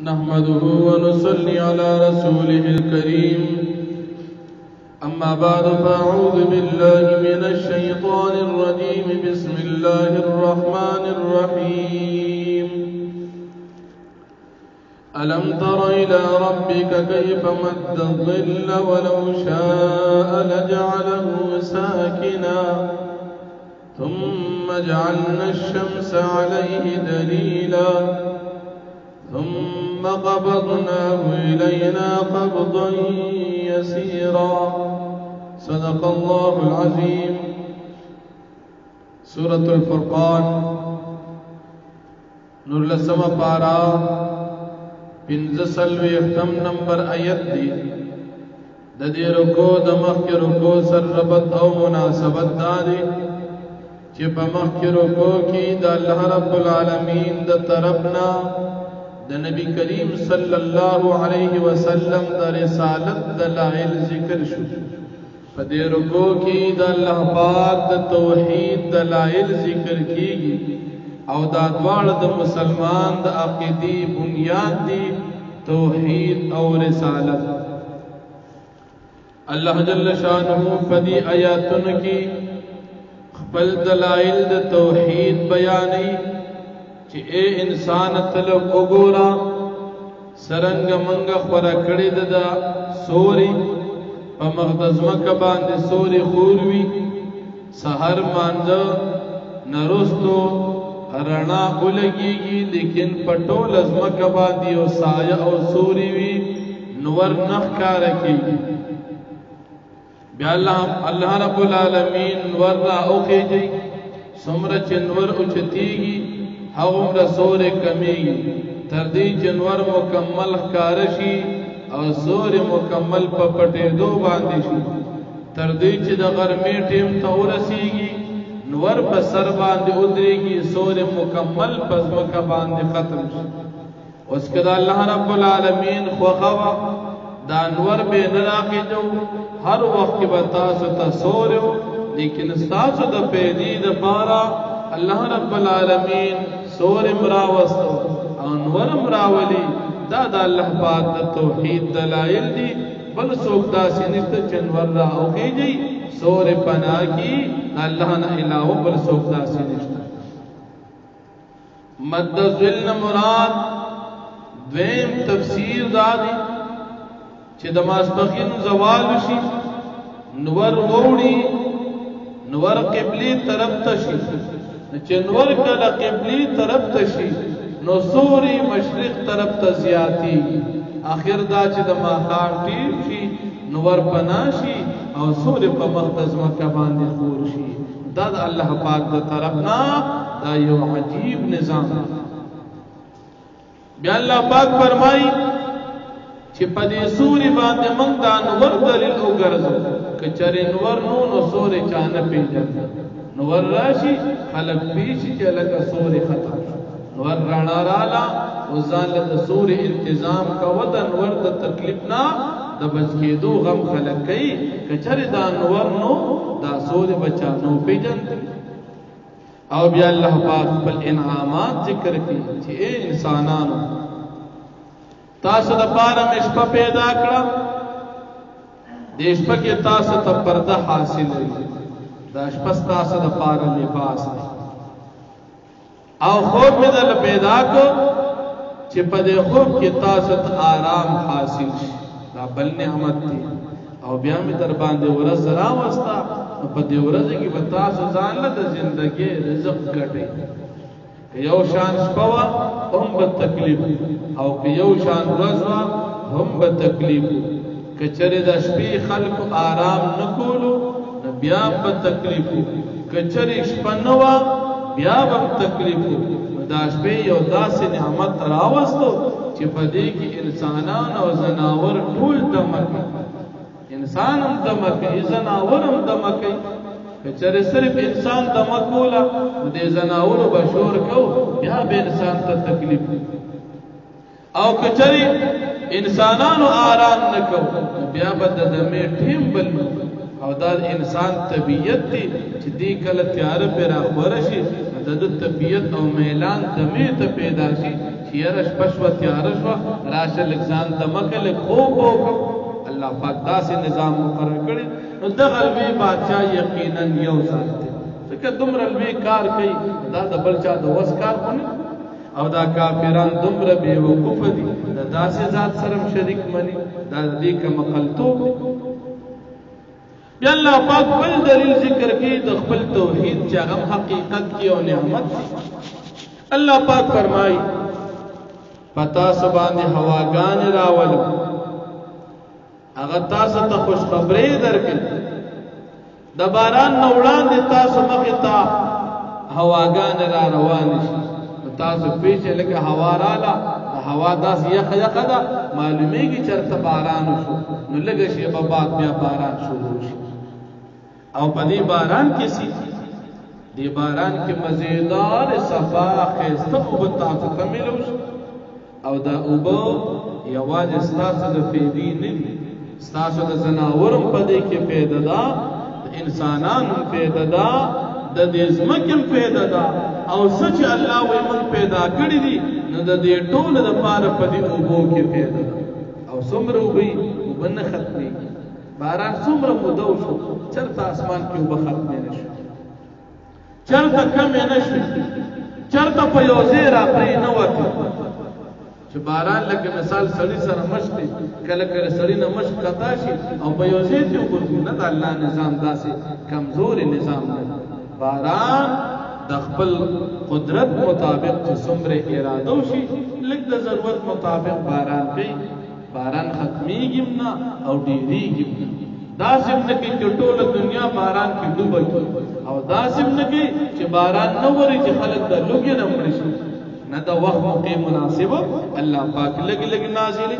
نحمده ونصلي على رسوله الكريم أما بعد فأعوذ بالله من الشيطان الرجيم بسم الله الرحمن الرحيم ألم تر إلى ربك كيف مد الظل ولو شاء لجعله ساكنا ثم جعلنا الشمس عليه دليلا ثم قبضناه إلينا قبضا يسيرا صدق الله العظيم. سورة الفرقان نور لسم پارا پنزسلوی اختم نمبر آیت دی ددی رکو دمخ کی رکو سر ربط او مناسبت داری چی پا مخ کی رکو کی دا اللہ رب العالمین دا طرفنا دا نبی کریم صلی اللہ علیہ وسلم دا رسالت دلائل ذکر شو پا دے رکو کی دا اللہ پاک دا توحید دلائل ذکر کی گی او دا دوار دا مسلمان دا عقیدی بنیاد دی توحید او رسالت. اللہ جل شانہ پا دی آیاتن کی خپل دلائل دا توحید بیانی چی اے انسان تلو اگورا سرنگ منگ خورا کڑی دا سوری پا مغدز مکہ باندے سوری خوروی سہر ماندہ نرستو رنا اولگی گی لیکن پٹول از مکہ باندی او سایہ او سوری وی نور نخ کارکی گی بیا اللہ رب العالمین نور را اوخی جی سمرچ نور اچتی گی حغم رسول کمی تردی جنور مکمل کارشی او سور مکمل پپٹے دو باندشی تردی چی دا غرمی ٹیم تورسی گی نور پا سر باندی ادری گی سور مکمل پس مکہ باندی ختم شی. اس کے دا اللہ رب العالمین خوخوا دا نور بے نراقی جو ہر وقت کی بتاسو تا سوریو لیکن استاسو دا پیدی دا پارا اللہ رب العالمین سور مراوستو انور مراولی دا اللہ پاک دا توحید دلائل دی بل سوک دا سنشت چنور را اوخی جی سور پنا کی اللہ نا الہو بل سوک دا سنشت. مد ظل مراد دویم تفسیر دادی چی دماز بخین زوال شی نور ووڑی نور قبلی طرف تشی چنور کلا قبلی طرف تشی نو سوری مشرق طرف تزیاتی آخر دا چی دا ماخار ٹیر شی نور پناشی او سوری پا مختز مکہ باندی خور شی دا دا اللہ پاک دا طرفنا دا یو عجیب نظام. بیا اللہ پاک فرمائی چی پا دی سوری باندی منگ دا نور دلیل او گرزو کچری نور نو سوری چانا پی جاتا نور راشی خلق پیشی چی لگا سوری ختم نور رانا رالا وزان لدى سوری انتظام کا ودا نور دا تکلیفنا دا بچکی دو غم خلق کئی کچر دا نور نو دا سوری بچا نو پی جانتی. او بیا اللہ پاک بل انعامات ذکر کی چی اے انسانانو تاسو دا پارا مشپا پیدا کرا دیشپا کی تاسو تا پردہ حاصل ہے دا شپس تاسو دا پارا لباس ہے او خوب میں دا پیدا کو چی پا دے خوب کی تاسو تا آرام حاصل شی دا بل نعمت تھی او بیا میں در باندے ورز راوستا پا دے ورز کی بتاسو زانلہ دا زندگی رزق گٹے کہ یو شان شپوا ہم بتکلیف او کہ یو شان رزوا ہم بتکلیف کچری دا شپی خلق آرام نکولو بیا بتکلیفو کچری شپنوا بیا بتکلیفو دا شپی یو دا سی نعمت راوستو چی پدی کی انسانان و زناور ٹھول دمکی انسان ہم دمکی زناور ہم دمکی کچری صرف انسان دمکولا دے زناور بشور کو بیا بے انسان تا تکلیف او کچری انسانان و آرام نکو بیا بد دمی ٹھیم بلو او دا انسان طبیعت دی چی دی کل تیار پر آخورشی دا طبیعت او میلان دمی تا پیدا شی چیرش پشو تیارش و راشه لگزان دمکل خوب ہوکم اللہ پاک دا سے نظام مقرر کری نو دغلوی بادشاہ یقینا یو ذات تے کہ دمر الوی کار کئی دا دا بلچا دا وس کار کنی او دا کافران دمر بے وقوف دی دا سے ذات سرم شریک منی دا دی کا مقلتو بیا اللہ پاک بل دلیل ذکر کی دا خپل توحید چاہم حقیقت کی و نعمت اللہ پاک فرمائی پتا سبان ہواگان راولو اگر تاسو ته خوش خبری درکې د باران نه وړاندې تاسو مخې ته هواګانې را روانې شي تاسو پیچې لکه هوا راله د هوا داسې یخه یخه ده معلومیږي چېرته باران وشو نو لږه شېبه بعد بیا باران شروع شي او په دې باران کې سي دې باران کې مزیدار صفا ښایسته اوبه تاسو ته میلو شي او دا اوبه یوازې ستاسو د فیدې نه دي ستاسو د زناورم پدې کې پیدا ده د انسانانو پیدا ده د دې ځمکې پیدا ده او سچ الله وي من پیدا کړی دي نو د دې ټول د پاره پدې اوبو کې پیدا ده او څومره وي وبنه ختمي باران څومره مودو شو چرته اسمان کې وب ختمې نشو چرته کم نشو چرته په یو ځای راپرې نه وته چې باران لکه مثال سړی سره مشت کله کله سړی نه مشت کتا شي او په یو ځای ته وګورئ نه د الله نظام داسې کمزوري نظام نه باران د خپل قدرت مطابق چې څومره اراده وشي لږ د ضرورت مطابق باران کوي باران ختمیږي نه او ډیریږي داسې نه کې چې ټول دنیا باران کې ډوبه او داسې نه کې چې باران نه وري چې خلک د لوګي نه مړ شي نہ دا وقت موقع مناسب اللہ پاک لگ لگ نازلی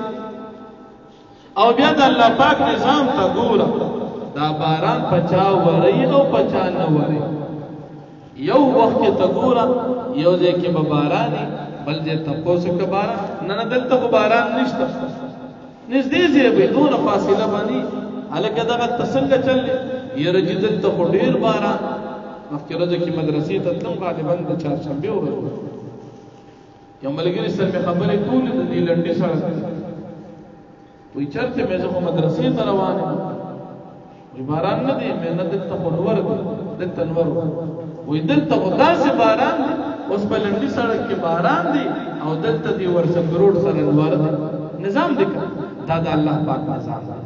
او بیا دا اللہ پاک نظام تا گورا دا باران پچا وری او پچا نہ وری یو وقت تا گورا یو دے کے بارانی بل دے تپو سکا باران نہ دل تک باران نشتا نزدیزی بی دون فاصلہ بانی حالکہ دا تسنگ چل لی یہ رجی دل تک دیر باران مخی رضا کی مدرسی تا تم غالباً دا چار شنبی ہو رہا یو ملګری سره مې خبرې کولې د دې لنډې سړک وایي چېرته مې زه خو مدرسې ته روان یم وایي باران نه دی مې نه دلته خو نور دلته نور وایي دلته خو داسې باران دی اوس په لنډې سړک کې باران دی او دلته دی ورسنګ روډ سره نور دی نظام دی دا د الله پاک نظام دی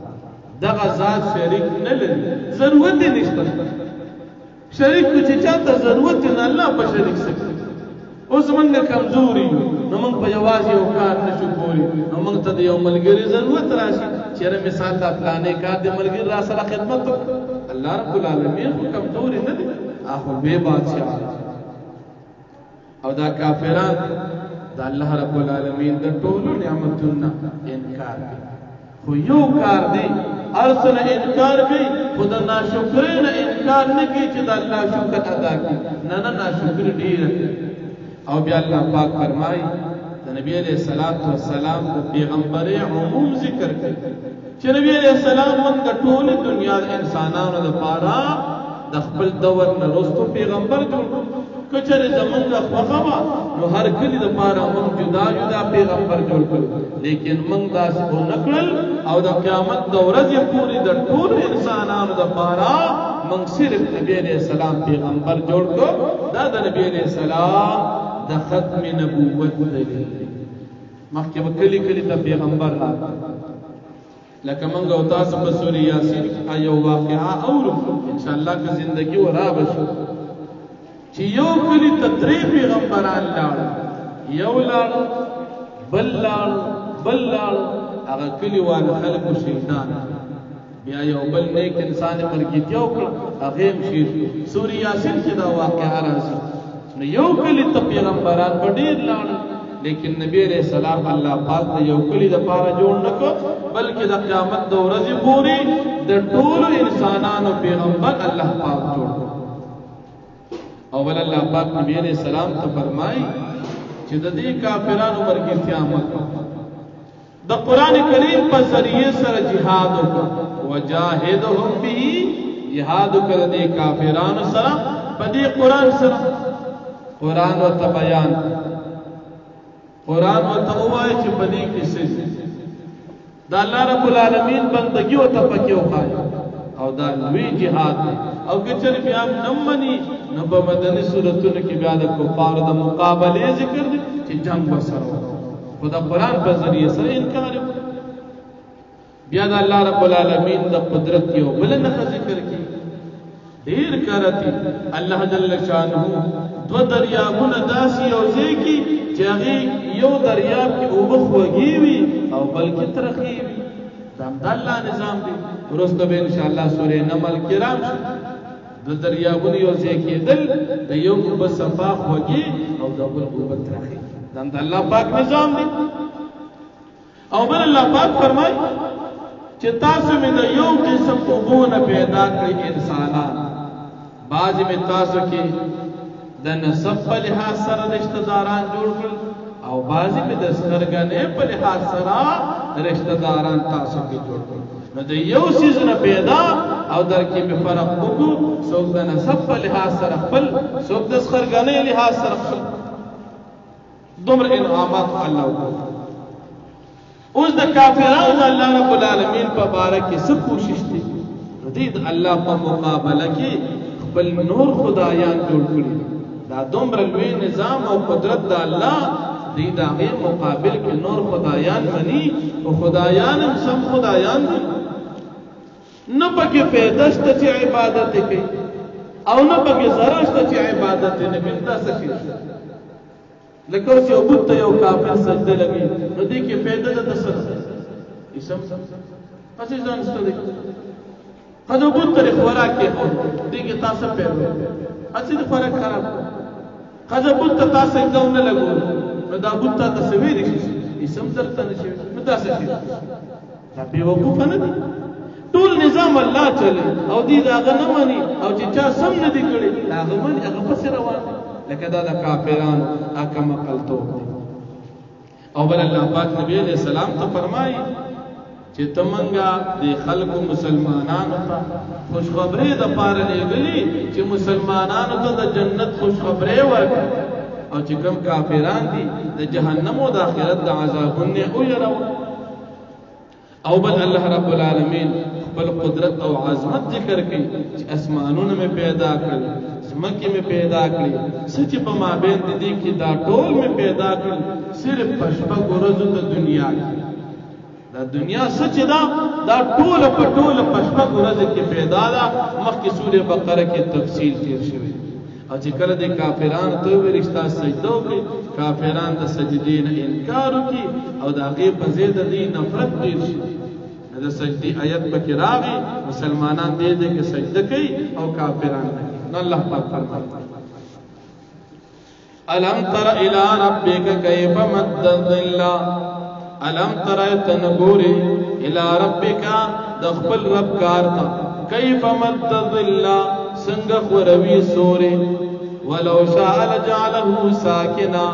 دغه ذات شریک نه لري ضرورت یې نشته شریک کو چې چاته ضرورت نه الله په شریک سکي اوس موږ کمزوري نو موږ په یوازې یو کار نشو کولی نو موږ ته د یو ملګري ضرورت راشي چېرې مثال ته پلانې کار د ملګري را سره خدمت وکړو الله رب العالمین خو کمزوري نه دی هغه بې بادشاه او دا کافران د الله رب العالمین د ټولو نعمتونو انکار کوي خو یو کار دی ارسل انکار کوي خو د ناشکرۍ نه انکار نه کوي چې د الله شکر ادا کړي نه ناشکر ډېره او بیا اللہ پاک فرمائی نبی علیہ السلام د پیغمبر عموم ذکر کړي چې نبی علیہ السلام من د ټول دنیا د انسانانو لپاره د خپل دور نه وروسته پیغمبر جوړ کچره زمونږ خوغه نو هر کلی د لپاره موږ جدا جدا پیغمبر جوړ کړو لیکن موږ داسې نکړل او د قیامت د ورځې پورې د ټول انسانانو لپاره موږ صرف نبی علیہ السلام پیغمبر جوړ کړو دا د نبی علیہ السلام د ختم نبوت دلیل مخکې کلی کلی ته پیغمبر راغی لکه موږ او تاسو په سورې یاسین کې یو واقعه اورو ان شاء الله که زندگی ورا بشو چې یو کلی ته درې پیغمبران لاړ یو لاړ بل لاړ هغه کلی والا خلکو شیطان بیا یو بل نیک انسان مرګیتیا وکړه هغه هم شي سورې یاسین کې دا واقعه راځي نو یو کلی ته پیغمبران په ډېر لاړ لیکن نبی علیہ السلام اللہ پاک نے یو کلی دا پارا جوڑ نکو بلکہ دا قیامت دا ورځې پوری دا ټول انسانانو پیغمبر اللہ پاک جوڑ اول اللہ پاک نبی علیہ السلام تا فرمائی چې د دې کافرانو مرګتیا مکو دا قرآن کریم پر ذریعے سر جہاد وجاہدهم به جہاد کر دے کافرانو سر پدی قرآن سر قرآن و تبیان قرآن وتوای چې پدې کې څه دا الله رب العالمین بندگی او تپکه وخایي او دا لوی جهاد دی او کچر بیا نمنی نو په مدني سورتونو کې بیا د کفار د مقابله ذکر دی چې جنگ وسره خدا قرآن په ذریعہ سره انکار بیا د الله رب العالمین د قدرت یو بل نه ذکر کی ډیر کرتی الله جل شانه دو دریابونه داسي او ځکه چې هغه یو دریاب کې اوبه خوږي وي او بلکې ترخی وي دا د الله نظام دی ورسته به ان شاء الله سورې نمل کې راشي د دریابونو یو ځکه دل د یو اوبه صفا خوږي او د بل اوبه ترخی دا د الله پاک نظام دی او بل الله پاک فرمای چې تاسو مې د یو قسم اوبونه پیدا کړی انسانان بعض مې تاسو کې د نسب په لحاظ سره رشتہ داران جوړ کړل او بعض مې د سرګنې په لحاظ سره رشتہ داران تاسو کې جوړ کړل نو د یو سیز نه پیدا او در کې به فرق وکړو څوک د نسب په لحاظ سره خپل څوک د سرګنې لحاظ سره خپل دومره انعامات الله وکړي اوس د کافرانو الله رب العالمین په باره کې څه کوشش دي دې الله په مقابله کې خپل نور خدایان جوړ کړي دا دومره لوی نظام او قدرت د الله دې دا غیر مقابل کې نور خدایان مني او خدایان هم سم خدایان دي نه پکې پیدا شته چې عبادت کوي او نه پکې ضرر شته چې عبادت نه کوي تاسو شي لکه اوس یو بت یو کافر سجده لګي نو دې کې پیدا ده تاسو اسم پسې ځان ستړي خدای بت تر خوراک کې دې کې تاسو پیدا اڅې د خوراک خراب خدای بت تاسو څنګه نه لګو نو دا بت تاسو ویری شي اسم درته نشي نو تاسو شي دا به وقوف نه دي ټول نظام الله چلے او دې دا نه مانی او چې چا سم نه دي کړی هغه مانی هغه پسې روان لکه دا د کافرانو اکم قلتو او بل الله پاک نبی علیہ السلام ته فرمایي چې تمنګا د خلکو مسلمانانو ته خوشخبری د پاره لګلی چې مسلمانانو ته د جنت خوشخبری ورکړي او چې کوم کافران دي د جهنم او د آخرت د عذابونه او يرو او بل الله رب العالمین خپل قدرت او عظمت ذکر کوي چې اسمانونه مې پیدا کړل زمکه میں پیدا کړی سچ په ما بین دي کې دا ټول میں پیدا کړل صرف پښپا ګورزو د دنیا دا دنیا سچ دا ټول په ټول پښپا ګورزو کې پیدا ده مخکې سورې بقره کې تفصیل تیر شوی او چې کله د کافرانو ته ورشتہ سجده وکړي کافرانو د سجدې نه انکار وکړي او د هغه په ضد د نفرت ډیر شي د سجدې آیت پکې راغی مسلمانان دې کې سجده کوي او کافران نه الله پاک فرمائے الم تر الى ربك كيف مد الظل الم تر تنغوري الى ربك دخل رب کارتا كيف مد الظل سنگ خوروي سوري ولو شاء لجعله ساكنا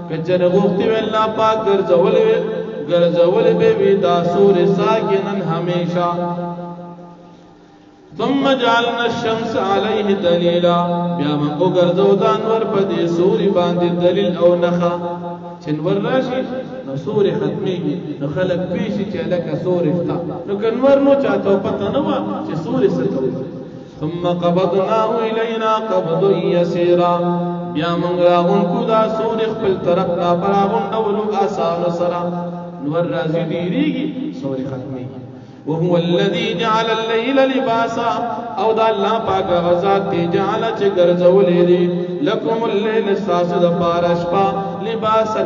کچر غوختی الله پاک ګرځول به وی دا سوري ساکنا همیشه ثم جعلنا الشمس عليه دليلا بیا موږ ګرځو د انور په دې سوري باندې دلیل او نخا چنور راشي نو سوري ختميږي نو خلق پیشي چې لکه سوري فتا نو کنور نو چاته پته نه و چې سوري ستو ثم قبضناه الينا قبض يسيرا بیا موږ راغونکو دا سوري خپل طرف لا براغون ډول آسان سره نور راځي ډیریږي سوري ختميږي وهو الذي جعل الليل لباسا او دا الله پاک غزاد جعل چې ګرځولې دي لكم الليل ساسد پارشپا لباسا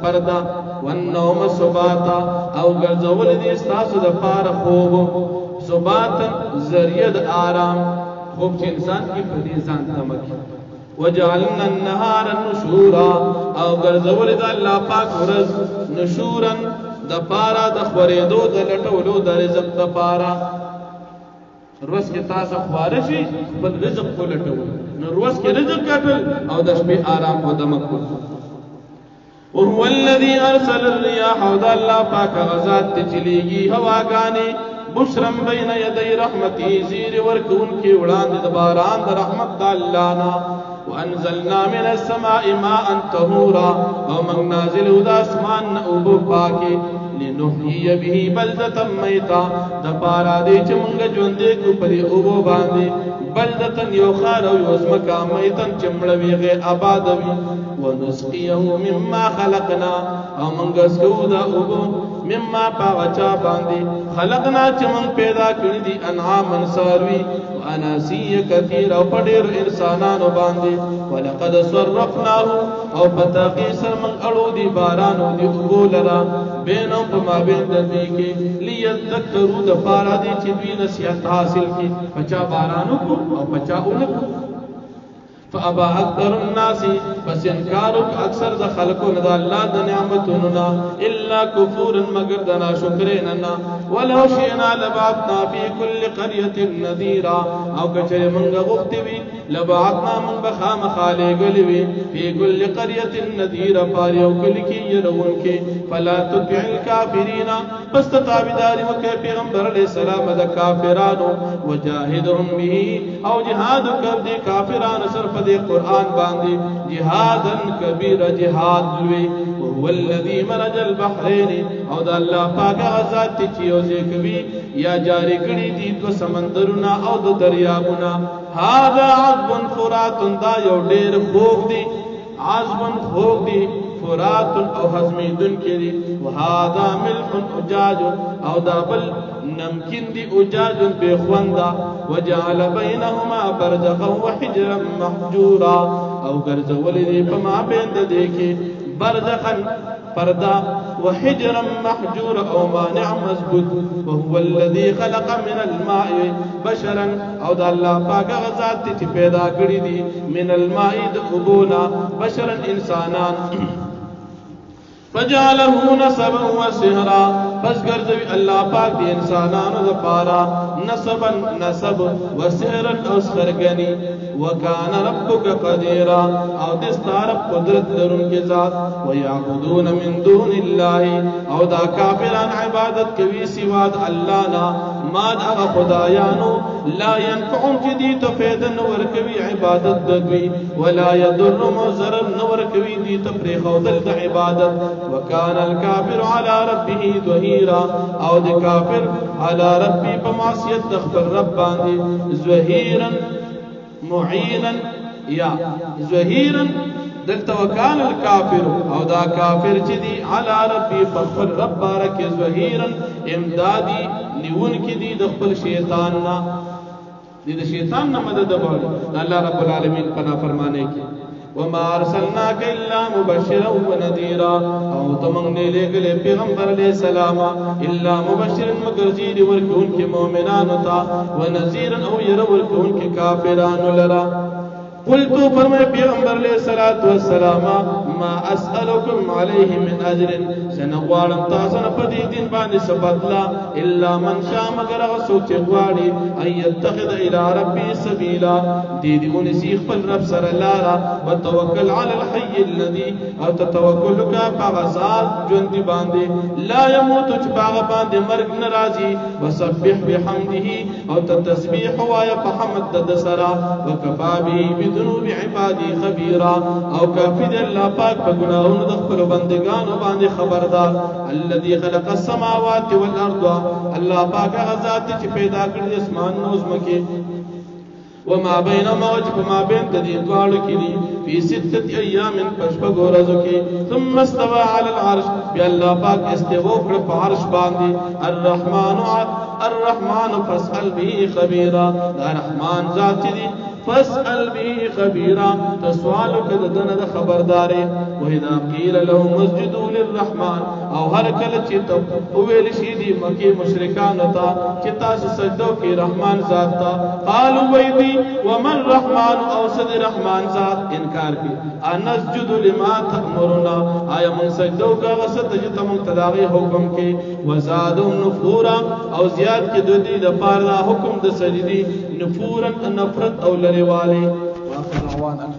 پردا والنوم سباتا او ګرځولې دي ساسد پار خوب سباتا ذریعہ آرام خوب چې انسان کی پدې ځان تمکی وجعلنا النهار نشورا او ګرځولې دا الله پاک ورځ نشورا د پارا د خورېدو د لټولو د رزق د پارا روز کې تاسو خوارشي بل رزق کو لټو نو روز کې رزق کټل او د شپې آرام او د مکو وهو الذي ارسل الرياح او د الله پاک غزاد ته چلیږي هواګانې بشرا بین یدی رحمتی زیر ورکون کی وړاندې د باران د رحمت د الله نه وانزلنا من السماء ماء طهورا او من نازل د اسمان اوبو پاکي لنحيي به بلدة ميتا د پارا دې چې موږ ژوندې کو پرې اوبو باندې بلدة یو خار او یو ځمکه میتن چې مړوي غیر آباد وي ونسقيه مما خلقنا او موږ سکو دا اوبو مما پاوچا باندې خلقنا چې موږ پیدا کړی دي انعام ساروي واناسيا كثير او پډیر انسانانو باندې ولقد صرفناه او پتاقي سر من اړو دي بارانو دي اوبو لرا بینو په مابین د دې کې ليذكروا د پارا دي چې دوی نصیحت حاصل کی پچا بارانو کو او پچا اونکو فابا اکثر الناس بس انکارو اکثر د خلقو نه د الله د نعمتونو نه الا كفور مگر د ناشکریننا ولو شئنا لبعثنا في كل قريه نذيرا او کچره مونږ غوښتي وي لبعثنا من بخام خالقلی وي في كل قريه نذيرا پاریو کلی کی يرون کی فلا تطع الكافرين بس تابعداري وکي پیغمبر علیہ السلام د کافرانو وجاهدهم به او جهاد کر دي کافرانو صرف دي قرآن باندې جهادا كبير جهاد لوي وهو الذي مرج البحرين او د الله پاک ذات چې او ذکوي یا جاری کړي دي دو سمندرونه او د دریابونه هذا عذب فرات دا یو ډېر خوږ دي عذب خوږ دي فرات او هضميدن کړي وهذا ملح اجاج او دا بل نمکن دی اجاج بخوندا وجعل بينهما برزخا وحجرا محجورا او ګرځول دي په ما بین د دې کې برزخا پردا وحجرا محجورا او مانع مضبوط وهو الذي خلق من الماء بشرا او د الله پاک غزاد چې پیدا کړی دي من الماء د ابونا بشرا انسانان فجعله نسبا وسهرا بس ګرځوي الله پاک دي انسانانو د پارا نسبا نسب وسهرا او سرګني وكان ربك قديرا او د ستاره قدرت لرونکي ذات ويعبدون من دون الله او دا کافران عبادت کوي سوا د الله نه ما د خدایانو لا ينفعون جدي تفيد نور کوي عبادت دوی ولا يضر مضر نور کوي دي تفريخ او د عبادت وكان الكافر على ربه ظهيرا او د کافر على ربي بمعصيه دخل رب باندې ظهيرا معينا يا ظهيرا دلته وكان الكافر او دا کافر چې دي على ربي فخر رب بارك ظهيرا امدادي نیون کې دي د خپل شیطان نه دي د شیطان نه مدد غواړي الله رب العالمین پنا فرمانه کې وما ارسلناك الا مبشرا ونذيرا او تمنګ لګلې پیغمبر علیہ السلام الا مبشرا مگر زیر ورکون کې مؤمنانو ته ونذيرا او ير ورکون کې کافرانو لرا قلت فرمائے پیغمبر علیہ الصلوۃ والسلام ما اسالکم علیہ من اجر سنغوالم تاسن پدی دین باندې سبدلا الا من شاء مگر غسوک غواړي ان يتخذ الى ربي سبيلا دې دې ونسی خپل رب سره لارا وتوکل علی الحي الذي او تتوکل کا فغزال جند باندې لا يموت باغ باندې مرګ ناراضي وسبح بحمده او تسبيح وایا فحمد دسرا وكفى به ذنوب عبادي خبيرا او کافی دی الله پاک په ګناہوں د خپل بندگانو باندې خبردار الذي خلق السماوات والارض الله پاک ذات چې پیدا کړی اسمان او زمکه وما بينهما وما بين تدين دوالو كدي في 6 ايام پشپغ ورځو کې ثم استوى على العرش بالله پاک استوى پر عرش باندې الرحمن فاسأل به خبيرا دا رحمان ذات دي فاسأل به خبيرا تسوال کده دنه خبرداري واذا قيل لهم اسجدوا للرحمن او هر کله چې ته ویل شي دي مکه مشرکان ته چې تاسو سجدو کې رحمان ذات تا قالوا ويدي ومن رحمان او سد رحمان ذات انکار کی انسجد لما تأمرنا آیا من سجدو کا غسد چې تم تداغي حکم کې وزادهم نفورا او زیاد کې د دې د پاره حکم د سجدي نفورا نفرت او لري والي واخر دعوانا